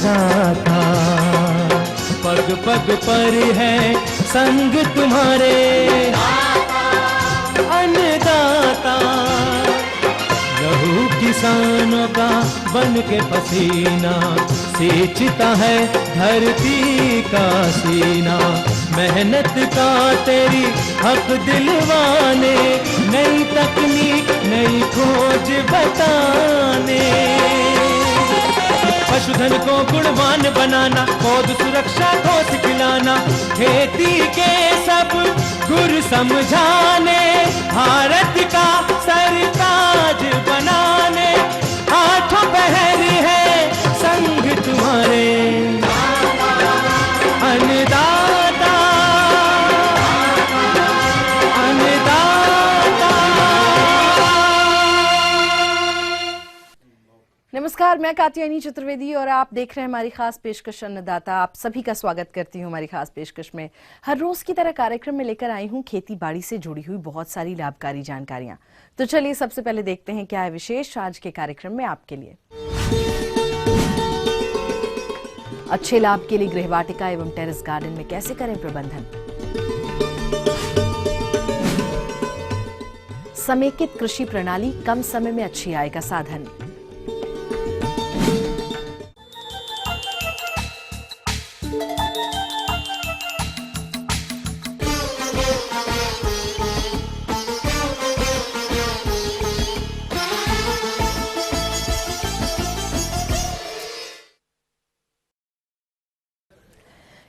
अन्नदाता, पग पग पर है संग तुम्हारे अन्नदाता। लहू किसानों का बन के पसीना सींचता है धरती का सीना। मेहनत का तेरी हक दिलवाने, नई तकनीक नई खोज बताने। पशुधन को गुणवान बनाना, पौध सुरक्षा को सिखलाना, खेती के सब गुर समझाने, भारत का सरताज बनाने। आठों पहर है संग तुम्हारे अन्नदाता, अन्नदाता। नमस्कार, मैं कात्यायनी चतुर्वेदी और आप देख रहे हैं हमारी खास पेशकश अन्नदाता। आप सभी का स्वागत करती हूँ हमारी खास पेशकश में। हर रोज की तरह कार्यक्रम में लेकर आई हूँ खेती बाड़ी से जुड़ी हुई बहुत सारी लाभकारी जानकारियां। तो चलिए सबसे पहले देखते हैं क्या है विशेष आज के कार्यक्रम में आपके लिए। अच्छे लाभ के लिए गृहवाटिका एवं टेरेस गार्डन में कैसे करें प्रबंधन। समेकित कृषि प्रणाली कम समय में अच्छी आय का साधन।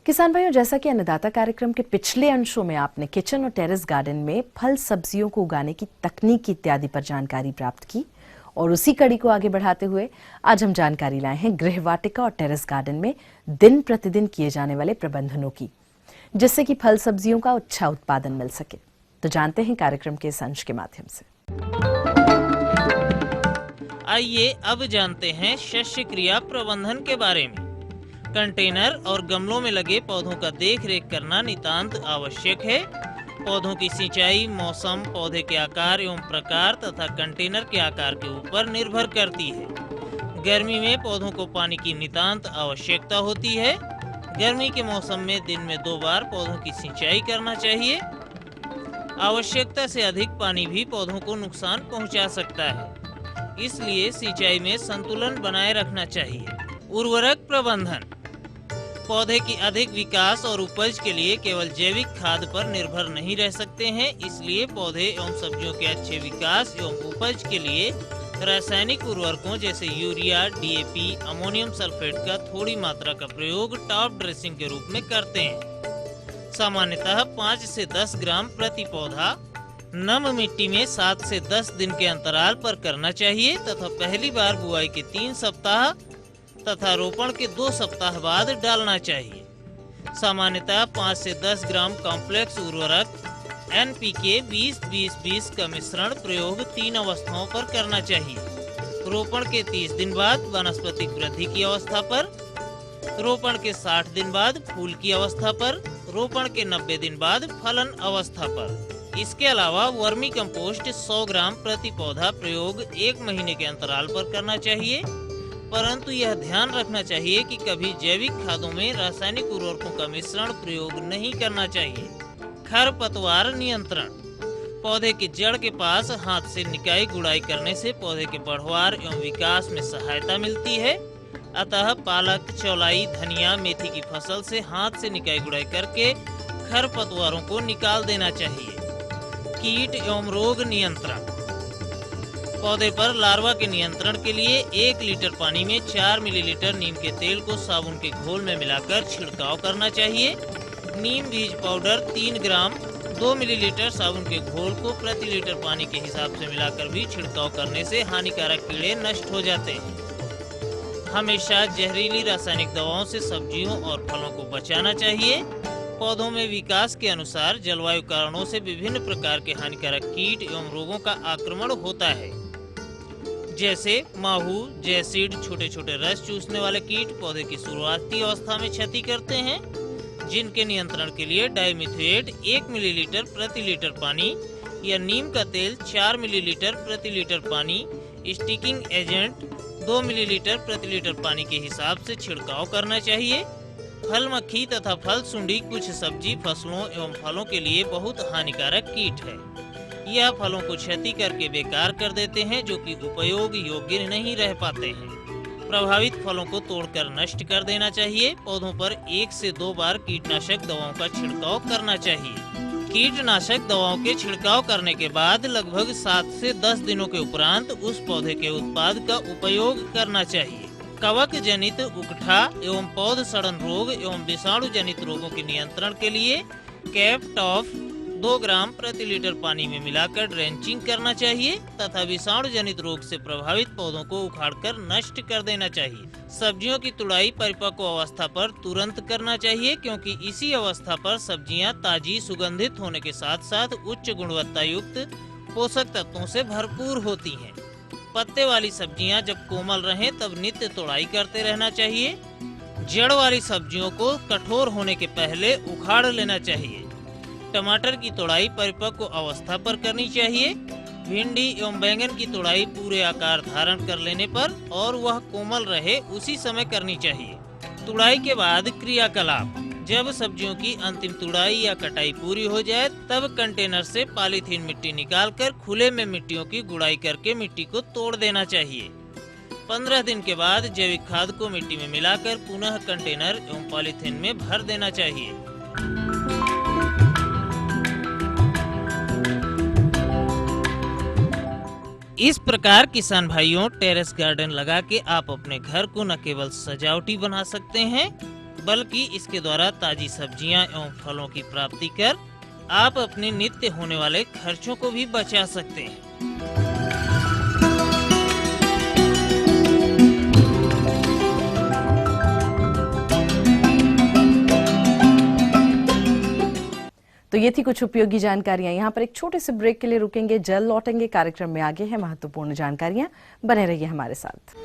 किसान भाइयों, जैसा कि अन्नदाता कार्यक्रम के पिछले अंशों में आपने किचन और टेरेस गार्डन में फल सब्जियों को उगाने की तकनीक इत्यादि पर जानकारी प्राप्त की और उसी कड़ी को आगे बढ़ाते हुए आज हम जानकारी लाए हैं गृहवाटिका और टेरेस गार्डन में दिन प्रतिदिन किए जाने वाले प्रबंधनों की, जिससे कि फल सब्जियों का अच्छा उत्पादन मिल सके। तो जानते हैं कार्यक्रम के इस अंश के माध्यम से। आइए अब जानते हैं शस्य क्रिया प्रबंधन के बारे में। कंटेनर और गमलों में लगे पौधों का देख रेख करना नितांत आवश्यक है। पौधों की सिंचाई मौसम, पौधे के आकार एवं प्रकार तथा कंटेनर के आकार के ऊपर निर्भर करती है। गर्मी में पौधों को पानी की नितांत आवश्यकता होती है। गर्मी के मौसम में दिन में 2 बार पौधों की सिंचाई करना चाहिए। आवश्यकता से अधिक पानी भी पौधों को नुकसान पहुंचा सकता है, इसलिए सिंचाई में संतुलन बनाए रखना चाहिए। उर्वरक प्रबंधन। पौधे की अधिक विकास और उपज के लिए केवल जैविक खाद पर निर्भर नहीं रह सकते हैं, इसलिए पौधे एवं सब्जियों के अच्छे विकास एवं उपज के लिए रासायनिक उर्वरकों जैसे यूरिया, डीएपी, अमोनियम सल्फेट का थोड़ी मात्रा का प्रयोग टॉप ड्रेसिंग के रूप में करते हैं। सामान्यतः 5 से 10 ग्राम प्रति पौधा नम मिट्टी में 7 से 10 दिन के अंतराल पर करना चाहिए तथा पहली बार बुआई के 3 सप्ताह तथा रोपण के 2 सप्ताह बाद डालना चाहिए। सामान्यतः 5 से 10 ग्राम कॉम्प्लेक्स उर्वरक NPK 20-20-20 का मिश्रण प्रयोग 3 अवस्थाओं पर करना चाहिए। रोपण के 30 दिन बाद वानस्पतिक वृद्धि की अवस्था पर, रोपण के 60 दिन बाद फूल की अवस्था पर, रोपण के 90 दिन बाद फलन अवस्था पर। इसके अलावा वर्मी कंपोस्ट 100 ग्राम प्रति पौधा प्रयोग 1 महीने के अंतराल पर करना चाहिए, परंतु यह ध्यान रखना चाहिए कि कभी जैविक खादों में रासायनिक उर्वरकों का मिश्रण प्रयोग नहीं करना चाहिए। खरपतवार नियंत्रण। पौधे की जड़ के पास हाथ से निकाई गुड़ाई करने से पौधे के बढ़वार एवं विकास में सहायता मिलती है। अतः पालक, चौलाई, धनिया, मेथी की फसल से हाथ से निकाई गुड़ाई करके खरपतवारों को निकाल देना चाहिए। कीट एवं रोग नियंत्रण। पौधे पर लार्वा के नियंत्रण के लिए 1 लीटर पानी में 4 मिलीलीटर नीम के तेल को साबुन के घोल में मिलाकर छिड़काव करना चाहिए। नीम बीज पाउडर 3 ग्राम 2 मिलीलीटर साबुन के घोल को प्रति लीटर पानी के हिसाब से मिलाकर भी छिड़काव करने से हानिकारक कीड़े नष्ट हो जाते हैं। हमेशा जहरीली रासायनिक दवाओं से सब्जियों और फलों को बचाना चाहिए। पौधों में विकास के अनुसार जलवायु कारणों से विभिन्न प्रकार के हानिकारक कीट एवं रोगों का आक्रमण होता है, जैसे माहू, जैसिड, छोटे छोटे रस चूसने वाले कीट पौधे की शुरुआती अवस्था में क्षति करते हैं, जिनके नियंत्रण के लिए डाइमिथोएट 1 मिलीलीटर प्रति लीटर पानी या नीम का तेल 4 मिलीलीटर प्रति लीटर पानी, स्टिकिंग एजेंट 2 मिलीलीटर प्रति लीटर पानी के हिसाब से छिड़काव करना चाहिए। फल मक्खी तथा फल सुंडी कुछ सब्जी फसलों एवं फलों के लिए बहुत हानिकारक कीट है। यह फलों को क्षति करके बेकार कर देते हैं, जो कि उपयोग योग्य नहीं रह पाते हैं। प्रभावित फलों को तोड़कर नष्ट कर देना चाहिए। पौधों पर 1 से 2 बार कीटनाशक दवाओं का छिड़काव करना चाहिए। कीटनाशक दवाओं के छिड़काव करने के बाद लगभग 7 से 10 दिनों के उपरांत उस पौधे के उत्पाद का उपयोग करना चाहिए। कवक जनित उकठा एवं पौध सड़न रोग एवं विषाणु जनित रोगों के नियंत्रण के लिए कैप टॉफ 2 ग्राम प्रति लीटर पानी में मिलाकर ड्रेंचिंग करना चाहिए तथा विषाणु जनित रोग से प्रभावित पौधों को उखाड़कर नष्ट कर देना चाहिए। सब्जियों की तुड़ाई परिपक्व अवस्था पर तुरंत करना चाहिए, क्योंकि इसी अवस्था पर सब्जियां ताजी सुगंधित होने के साथ साथ उच्च गुणवत्ता युक्त पोषक तत्वों से भरपूर होती हैं। पत्ते वाली सब्जियां जब कोमल रहें तब नित्य तुड़ाई करते रहना चाहिए। जड़ वाली सब्जियों को कठोर होने के पहले उखाड़ लेना चाहिए। टमाटर की तुड़ाई परिपक्व अवस्था पर करनी चाहिए। भिंडी एवं बैंगन की तुड़ाई पूरे आकार धारण कर लेने पर और वह कोमल रहे उसी समय करनी चाहिए। तुड़ाई के बाद क्रियाकलाप: जब सब्जियों की अंतिम तुड़ाई या कटाई पूरी हो जाए तब कंटेनर से पॉलीथीन मिट्टी निकालकर खुले में मिट्टियों की गुड़ाई करके मिट्टी को तोड़ देना चाहिए। 15 दिन के बाद जैविक खाद को मिट्टी में मिलाकर पुनः कंटेनर एवं पॉलीथीन में भर देना चाहिए। इस प्रकार किसान भाइयों, टेरेस गार्डन लगा के आप अपने घर को न केवल सजावटी बना सकते हैं, बल्कि इसके द्वारा ताजी सब्जियां एवं फलों की प्राप्ति कर आप अपने नित्य होने वाले खर्चों को भी बचा सकते हैं। तो ये थी कुछ उपयोगी जानकारियां। यहाँ पर एक छोटे से ब्रेक के लिए रुकेंगे, जल्द लौटेंगे। कार्यक्रम में आगे है महत्वपूर्ण जानकारियां, बने रहिए हमारे साथ।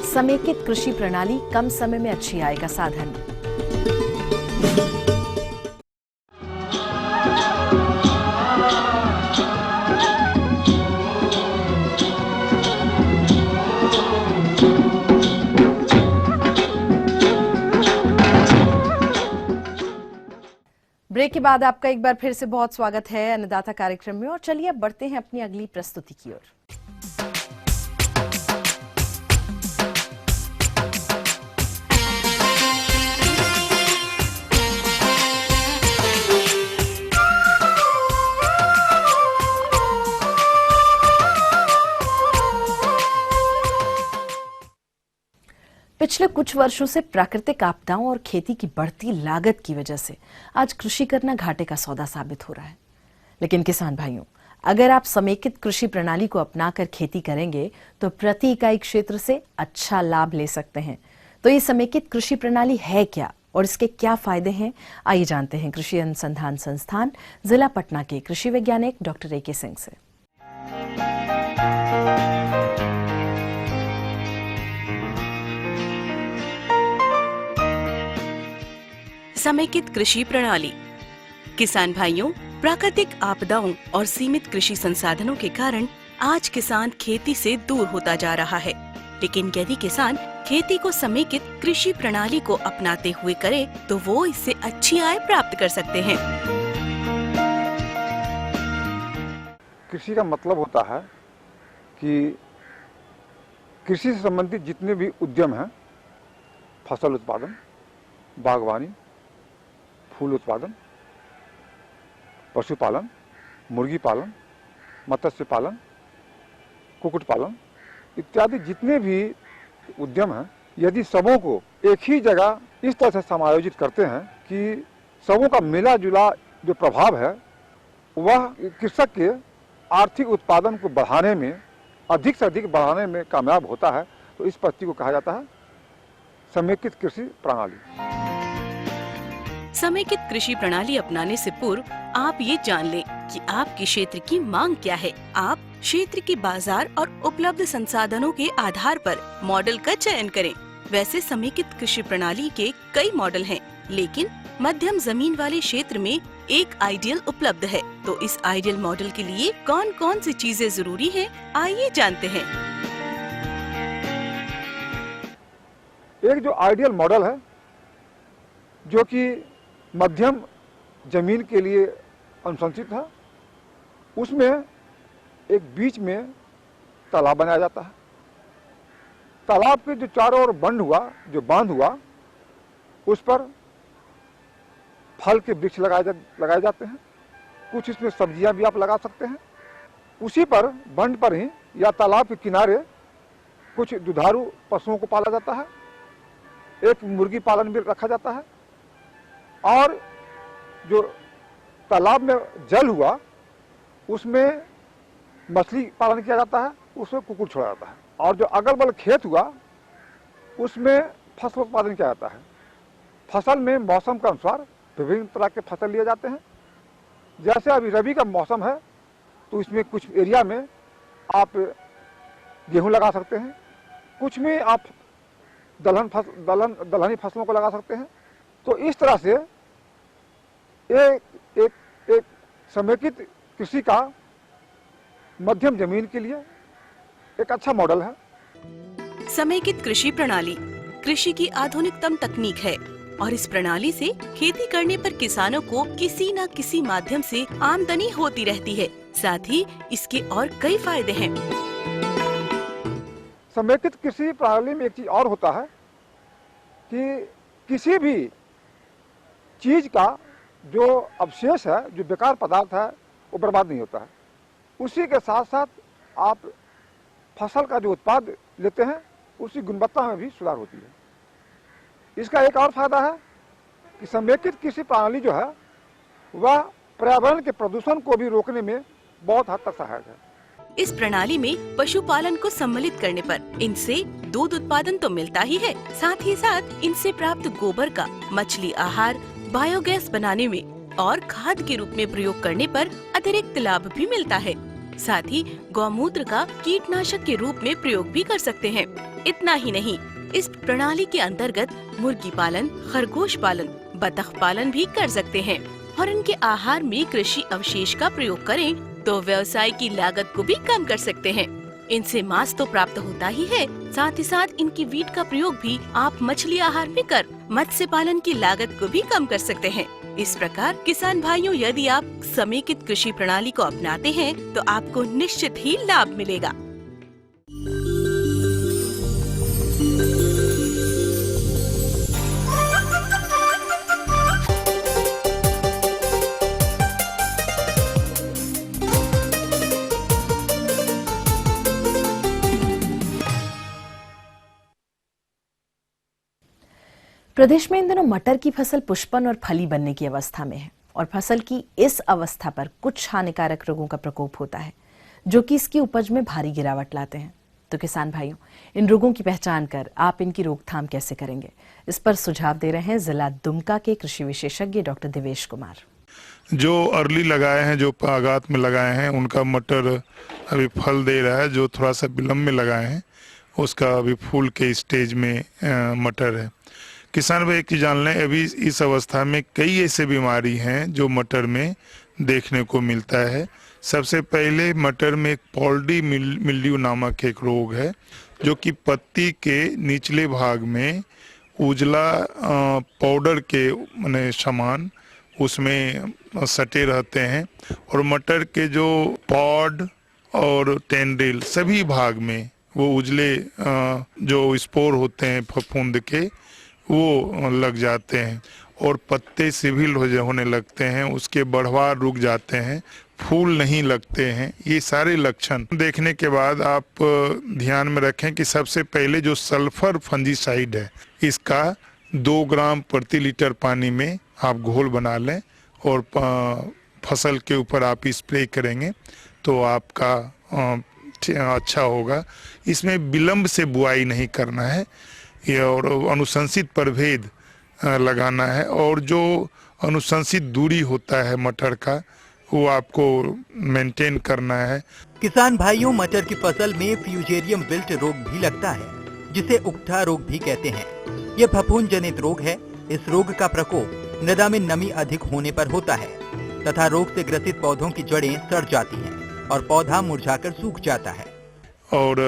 समेकित कृषि प्रणाली कम समय में अच्छी आय का साधन। ब्रेक के बाद आपका एक बार फिर से बहुत स्वागत है अन्नदाता कार्यक्रम में। और चलिए अब बढ़ते हैं अपनी अगली प्रस्तुति की ओर। पिछले कुछ वर्षों से प्राकृतिक आपदाओं और खेती की बढ़ती लागत की वजह से आज कृषि करना घाटे का सौदा साबित हो रहा है। लेकिन किसान भाइयों, अगर आप समेकित कृषि प्रणाली को अपनाकर खेती करेंगे तो प्रति इकाई क्षेत्र से अच्छा लाभ ले सकते हैं। तो ये समेकित कृषि प्रणाली है क्या और इसके क्या फायदे हैं, आइए जानते हैं कृषि अनुसंधान संस्थान जिला पटना के कृषि वैज्ञानिक डॉक्टर ए के सिंह से। समेकित कृषि प्रणाली। किसान भाइयों, प्राकृतिक आपदाओं और सीमित कृषि संसाधनों के कारण आज किसान खेती से दूर होता जा रहा है। लेकिन यदि किसान खेती को समेकित कृषि प्रणाली को अपनाते हुए करे तो वो इससे अच्छी आय प्राप्त कर सकते हैं। कृषि का मतलब होता है कि कृषि से संबंधित जितने भी उद्यम हैं, फसल उत्पादन, बागवानी, फूल उत्पादन, पशुपालन, मुर्गी पालन, मत्स्य पालन, कुक्कुट पालन इत्यादि जितने भी उद्यम हैं, यदि सबों को एक ही जगह इस तरह से समायोजित करते हैं कि सबों का मिला जुला जो प्रभाव है वह कृषक के आर्थिक उत्पादन को बढ़ाने में, अधिक से अधिक बढ़ाने में कामयाब होता है, तो इस पद्धति को कहा जाता है समेकित कृषि प्रणाली। समेकित कृषि प्रणाली अपनाने से पूर्व आप ये जान लें कि आपके क्षेत्र की मांग क्या है। आप क्षेत्र के बाजार और उपलब्ध संसाधनों के आधार पर मॉडल का चयन करें। वैसे समेकित कृषि प्रणाली के कई मॉडल हैं, लेकिन मध्यम जमीन वाले क्षेत्र में एक आइडियल उपलब्ध है। तो इस आइडियल मॉडल के लिए कौन कौन सी चीजें जरूरी हैं, आइए जानते हैं। एक जो आइडियल मॉडल है, जो कि मध्यम जमीन के लिए अनुशंसित है, उसमें एक बीच में तालाब बनाया जाता है। तालाब के जो चारों ओर बंद हुआ, जो बांध हुआ, उस पर फल के वृक्ष लगाए जाते हैं। कुछ इसमें सब्जियां भी आप लगा सकते हैं। उसी पर बंद पर ही या तालाब के किनारे कुछ दुधारू पशुओं को पाला जाता है। एक मुर्गी पालन भी रखा जाता है। और जो तालाब में जल हुआ, उसमें मछली पालन किया जाता है, उसमें कुक्कुट छोड़ा जाता है। और जो अगल बगल खेत हुआ, उसमें फसल उत्पादन किया जाता है। फसल में मौसम के अनुसार विभिन्न तरह के फसल लिए जाते हैं। जैसे अभी रबी का मौसम है, तो इसमें कुछ एरिया में आप गेहूं लगा सकते हैं, कुछ में आप दलहनी फसलों को लगा सकते हैं। तो इस तरह से एक समेकित कृषि का मध्यम जमीन के लिए एक अच्छा मॉडल है। समेकित कृषि प्रणाली कृषि की आधुनिकतम तकनीक है और इस प्रणाली से खेती करने पर किसानों को किसी न किसी माध्यम से आमदनी होती रहती है। साथ ही इसके और कई फायदे हैं। समेकित कृषि प्रणाली में एक चीज और होता है कि किसी भी चीज का जो अवशेष है, जो बेकार पदार्थ है, वो बर्बाद नहीं होता है। उसी के साथ साथ आप फसल का जो उत्पाद लेते हैं, उसकी गुणवत्ता में भी सुधार होती है। इसका एक और फायदा है कि समेकित कृषि प्रणाली जो है, वह पर्यावरण के प्रदूषण को भी रोकने में बहुत हद तक सहायक है। इस प्रणाली में पशुपालन को सम्मिलित करने पर इनसे दूध उत्पादन तो मिलता ही है, साथ ही साथ इनसे प्राप्त गोबर का मछली आहार, बायोगैस बनाने में और खाद के रूप में प्रयोग करने पर अतिरिक्त लाभ भी मिलता है। साथ ही गौमूत्र का कीटनाशक के रूप में प्रयोग भी कर सकते हैं। इतना ही नहीं, इस प्रणाली के अंतर्गत मुर्गी पालन, खरगोश पालन, बतख पालन भी कर सकते हैं और इनके आहार में कृषि अवशेष का प्रयोग करें तो व्यवसाय की लागत को भी कम कर सकते हैं। इनसे मांस तो प्राप्त होता ही है, साथ ही साथ इनकी वीट का प्रयोग भी आप मछली आहार में कर मत्स्य पालन की लागत को भी कम कर सकते हैं। इस प्रकार किसान भाइयों, यदि आप समेकित कृषि प्रणाली को अपनाते हैं तो आपको निश्चित ही लाभ मिलेगा। प्रदेश में इन दिनों मटर की फसल पुष्पन और फली बनने की अवस्था में है और फसल की इस अवस्था पर कुछ हानिकारक रोगों का प्रकोप होता है, जो कि इसकी उपज में भारी गिरावट लाते हैं। तो किसान भाइयों, इन रोगों की पहचान कर आप इनकी रोकथाम कैसे करेंगे, इस पर सुझाव दे रहे हैं जिला दुमका के कृषि विशेषज्ञ डॉक्टर देवेश कुमार। जो अर्ली लगाए हैं, जो आगात में लगाए हैं, उनका मटर अभी फल दे रहा है। जो थोड़ा सा विलम्ब में लगाए हैं, उसका अभी फूल के स्टेज में मटर है। किसान भाई की जान लें, अभी इस अवस्था में कई ऐसे बीमारी हैं जो मटर में देखने को मिलता है। सबसे पहले मटर में एक पॉल्डी मिल्ड्यू नामक एक रोग है, जो कि पत्ती के निचले भाग में उजला पाउडर के माने समान उसमें सटे रहते हैं और मटर के जो पॉड और टेंड्रिल सभी भाग में वो उजले जो स्पोर होते हैं फफूंद के, वो लग जाते हैं और पत्ते सिविल होने लगते हैं, उसके बढ़वार रुक जाते हैं, फूल नहीं लगते हैं। ये सारे लक्षण देखने के बाद आप ध्यान में रखें कि सबसे पहले जो सल्फर फंजीसाइड है, इसका 2 ग्राम प्रति लीटर पानी में आप घोल बना लें और फसल के ऊपर आप स्प्रे करेंगे तो आपका अच्छा होगा। इसमें विलंब से बुआई नहीं करना है और अनुशंसित प्रभेद लगाना है और जो अनुशंसित दूरी होता है मटर का, वो आपको मेंटेन करना है। किसान भाइयों, मटर की फसल में फ्यूजेरियम विल्ट रोग भी लगता है, जिसे उकठा रोग भी कहते हैं। यह फफूंद जनित रोग है। इस रोग का प्रकोप मृदा में नमी अधिक होने पर होता है। तथा रोग से ग्रसित पौधों की जड़ें सड़ जाती हैं और पौधा मुरझाकर सूख जाता है और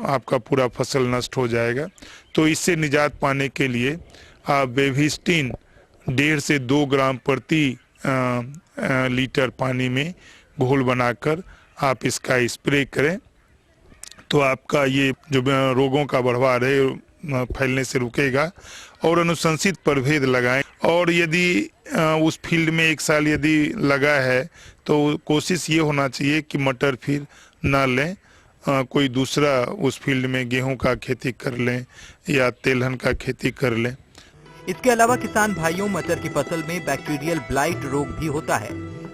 आपका पूरा फसल नष्ट हो जाएगा। तो इससे निजात पाने के लिए आप बेविस्टिन 1.5 से 2 ग्राम प्रति लीटर पानी में घोल बनाकर आप इसका स्प्रे करें, तो आपका ये जो रोगों का बढ़वार है फैलने से रुकेगा। और अनुशंसित प्रभेद लगाएं, और यदि उस फील्ड में 1 साल यदि लगा है तो कोशिश ये होना चाहिए कि मटर फिर ना लें, कोई दूसरा उस फील्ड में गेहूं का खेती कर लें या तेलहन का खेती कर लें। इसके अलावा किसान भाइयों, मटर की फसल में बैक्टीरियल ब्लाइट रोग भी होता है,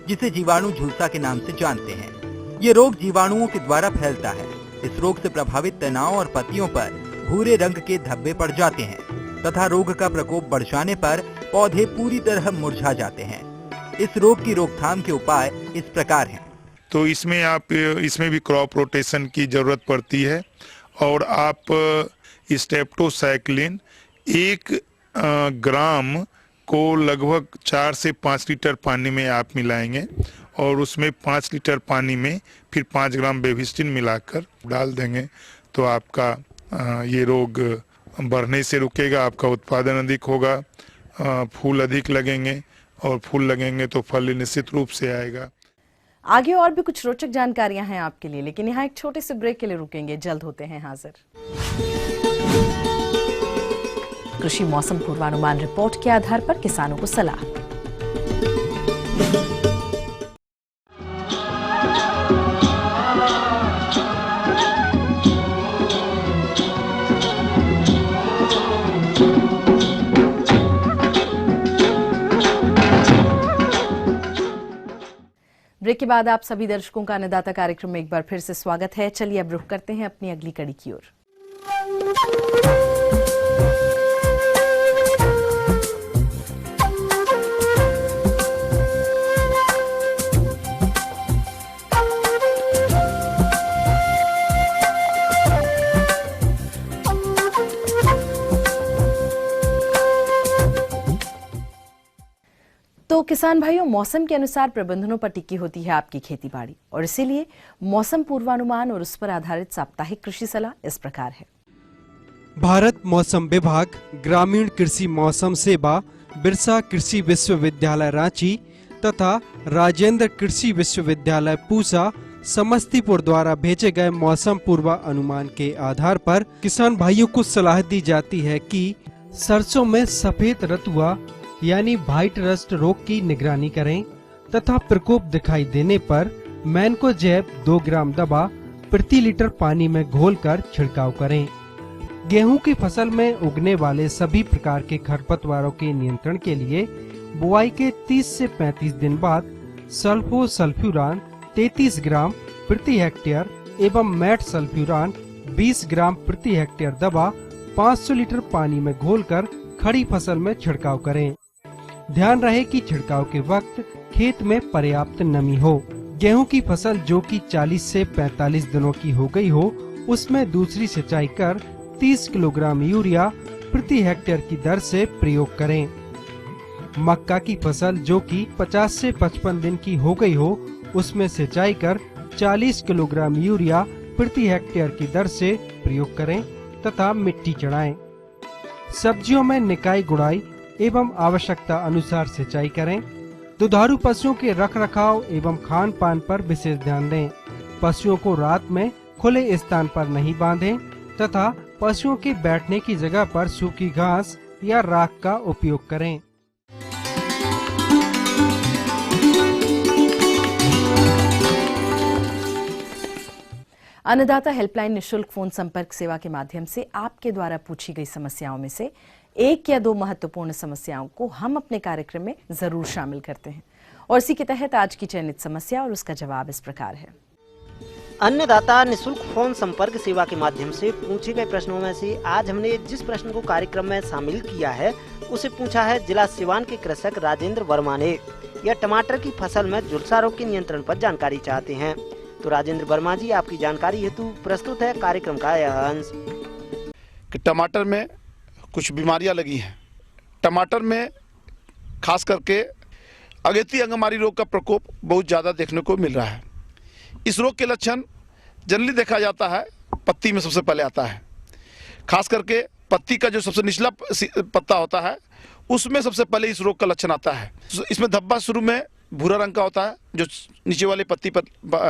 जिसे जीवाणु झुलसा के नाम से जानते हैं। ये रोग जीवाणुओं के द्वारा फैलता है। इस रोग से प्रभावित तनाओं और पत्तियों पर भूरे रंग के धब्बे पड़ जाते हैं तथा रोग का प्रकोप बढ़ जाने पर पौधे पूरी तरह मुरझा जाते हैं। इस रोग की रोकथाम के उपाय इस प्रकार हैं। तो इसमें भी क्रॉप रोटेशन की जरूरत पड़ती है, और आप स्टेप्टोसाइक्लिन 1 ग्राम को लगभग 4 से 5 लीटर पानी में आप मिलाएंगे और उसमें 5 लीटर पानी में फिर 5 ग्राम बेविस्टिन मिलाकर डाल देंगे, तो आपका ये रोग बढ़ने से रुकेगा, आपका उत्पादन अधिक होगा, फूल अधिक लगेंगे, और फूल लगेंगे तो फल निश्चित रूप से आएगा। आगे और भी कुछ रोचक जानकारियां हैं आपके लिए, लेकिन यहाँ एक छोटे से ब्रेक के लिए रुकेंगे, जल्द होते हैं हाजिर। कृषि मौसम पूर्वानुमान रिपोर्ट के आधार पर किसानों को सलाह। ब्रेक के बाद आप सभी दर्शकों का अन्नदाता कार्यक्रम में एक बार फिर से स्वागत है। चलिए अब रुख करते हैं अपनी अगली कड़ी की ओर। तो किसान भाइयों, मौसम के अनुसार प्रबंधनों पर टिकी होती है आपकी खेती बाड़ी, और इसीलिए मौसम पूर्वानुमान और उस पर आधारित साप्ताहिक कृषि सलाह इस प्रकार है। भारत मौसम विभाग, ग्रामीण कृषि मौसम सेवा, बिरसा कृषि विश्वविद्यालय रांची तथा राजेंद्र कृषि विश्वविद्यालय पूसा, समस्तीपुर द्वारा भेजे गए मौसम पूर्वानुमान के आधार पर किसान भाइयों को सलाह दी जाती है कि सरसों में सफेद रतुआ यानी व्हाइट रस्ट रोग की निगरानी करें तथा प्रकोप दिखाई देने पर मैनकोजेब 2 ग्राम दवा प्रति लीटर पानी में घोलकर छिड़काव करें। गेहूं की फसल में उगने वाले सभी प्रकार के खरपतवारों के नियंत्रण के लिए बुआई के 30 से 35 दिन बाद सल्फोसल्फ्यूरान 33 ग्राम प्रति हेक्टेयर एवं मैट सल्फ्यूरान 20 ग्राम प्रति हेक्टेयर दवा 500 लीटर पानी में घोलकर खड़ी फसल में छिड़काव करें। ध्यान रहे कि छिड़काव के वक्त खेत में पर्याप्त नमी हो। गेहूं की फसल जो कि 40 से 45 दिनों की हो गई हो, उसमें दूसरी सिंचाई कर 30 किलोग्राम यूरिया प्रति हेक्टेयर की दर से प्रयोग करें। मक्का की फसल जो कि 50 से 55 दिन की हो गई हो, उसमें सिंचाई कर 40 किलोग्राम यूरिया प्रति हेक्टेयर की दर से प्रयोग करें तथा मिट्टी चढ़ाएं। सब्जियों में निकाई गुड़ाई एवं आवश्यकता अनुसार सिंचाई करें। दुधारू पशुओं के रखरखाव एवं खान पान पर विशेष ध्यान दें। पशुओं को रात में खुले स्थान पर नहीं बांधें तथा पशुओं के बैठने की जगह पर सूखी घास या राख का उपयोग करें। अन्नदाता हेल्पलाइन निशुल्क फोन संपर्क सेवा के माध्यम से आपके द्वारा पूछी गई समस्याओं में से 1 या 2 महत्वपूर्ण समस्याओं को हम अपने कार्यक्रम में जरूर शामिल करते हैं, और इसी के तहत आज की चयनित समस्या और उसका जवाब इस प्रकार है। अन्नदाता निशुल्क फोन संपर्क सेवा के माध्यम से पूछे गए प्रश्नों में से आज हमने जिस प्रश्न को कार्यक्रम में शामिल किया है उसे पूछा है जिला सिवान के कृषक राजेंद्र वर्मा ने। यह टमाटर की फसल में झुलसा रोग के नियंत्रण पर जानकारी चाहते हैं। तो राजेंद्र वर्मा जी, आपकी जानकारी हेतु प्रस्तुत है कार्यक्रम का यह अंश। कि टमाटर में कुछ बीमारियां लगी हैं। टमाटर में खास करके अगेती अंगमारी रोग का प्रकोप बहुत ज़्यादा देखने को मिल रहा है। इस रोग के लक्षण जनरली देखा जाता है पत्ती में सबसे पहले आता है, खास करके पत्ती का जो सबसे निचला पत्ता होता है उसमें सबसे पहले इस रोग का लक्षण आता है। इसमें धब्बा शुरू में भूरा रंग का होता है जो नीचे वाली पत्ती पर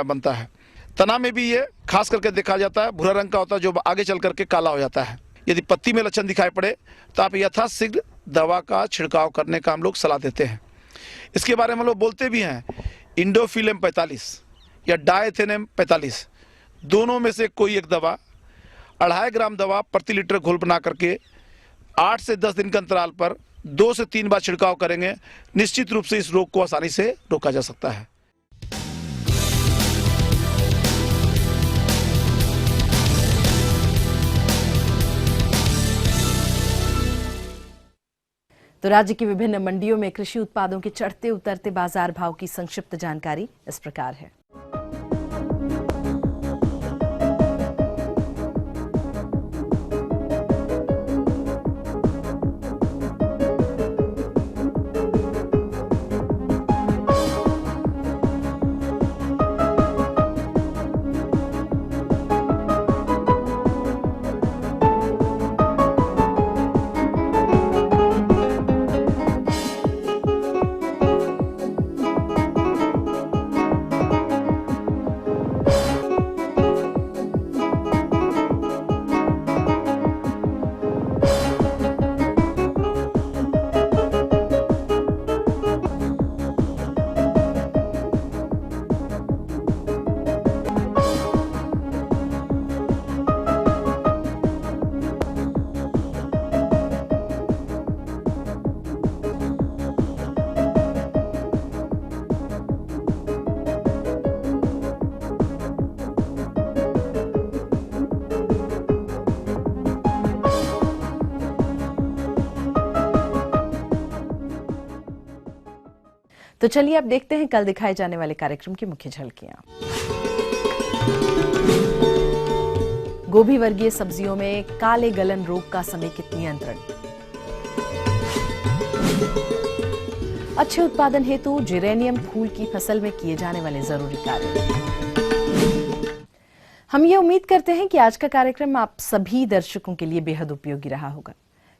बनता है। तना में भी ये खास करके देखा जाता है भूरा रंग का होता है जो आगे चल करके काला हो जाता है। यदि पत्ती में लक्षण दिखाई पड़े तो आप यथाशीघ्र दवा का छिड़काव करने का हम लोग सलाह देते हैं। इसके बारे में हम लोग बोलते भी हैं इंडोफिल M45 या डायथेनेम 45 दोनों में से कोई एक दवा 2.5 ग्राम दवा प्रति लीटर घोल बना करके 8 से 10 दिन के अंतराल पर 2 से 3 बार छिड़काव करेंगे, निश्चित रूप से इस रोग को आसानी से रोका जा सकता है। तो राज्य की विभिन्न मंडियों में कृषि उत्पादों के चढ़ते उतरते बाजार भाव की संक्षिप्त जानकारी इस प्रकार है। तो चलिए अब देखते हैं कल दिखाए जाने वाले कार्यक्रम की मुख्य झलकियां। गोभी वर्गीय सब्जियों में काले गलन रोग का समेकित नियंत्रण। अच्छे उत्पादन हेतु जिरेनियम फूल की फसल में किए जाने वाले जरूरी कार्य। हम ये उम्मीद करते हैं कि आज का कार्यक्रम आप सभी दर्शकों के लिए बेहद उपयोगी रहा होगा।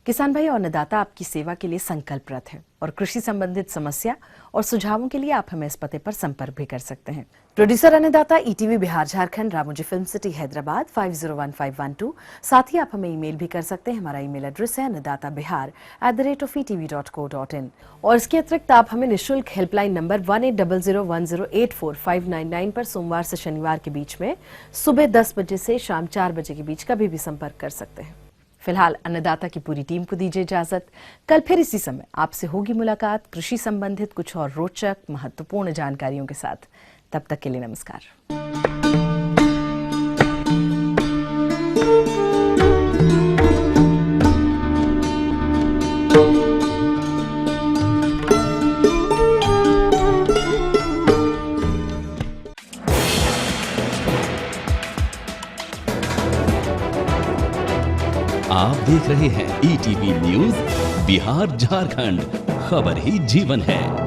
किसान भाई और अन्नदाता आपकी सेवा के लिए संकल्परत है और कृषि संबंधित समस्या और सुझावों के लिए आप हमें इस पते पर संपर्क भी कर सकते हैं। प्रोड्यूसर अन्नदाता ETV Bihar Jharkhand, Ramoji film city Hyderabad 501512। साथ ही आप हमें ईमेल भी कर सकते हैं। हमारा ईमेल एड्रेस है annadatabihar@etv.co.in। और इसके अतिरिक्त आप हमें निःशुल्क हेल्पलाइन नंबर 180010084599 पर सोमवार से शनिवार के बीच में सुबह 10 बजे से शाम 4 बजे के बीच कभी भी संपर्क कर सकते हैं। फिलहाल अन्नदाता की पूरी टीम को दीजिए इजाजत। कल फिर इसी समय आपसे होगी मुलाकात कृषि संबंधित कुछ और रोचक महत्वपूर्ण जानकारियों के साथ। तब तक के लिए नमस्कार। आप देख रहे हैं ETV न्यूज बिहार झारखंड, खबर ही जीवन है।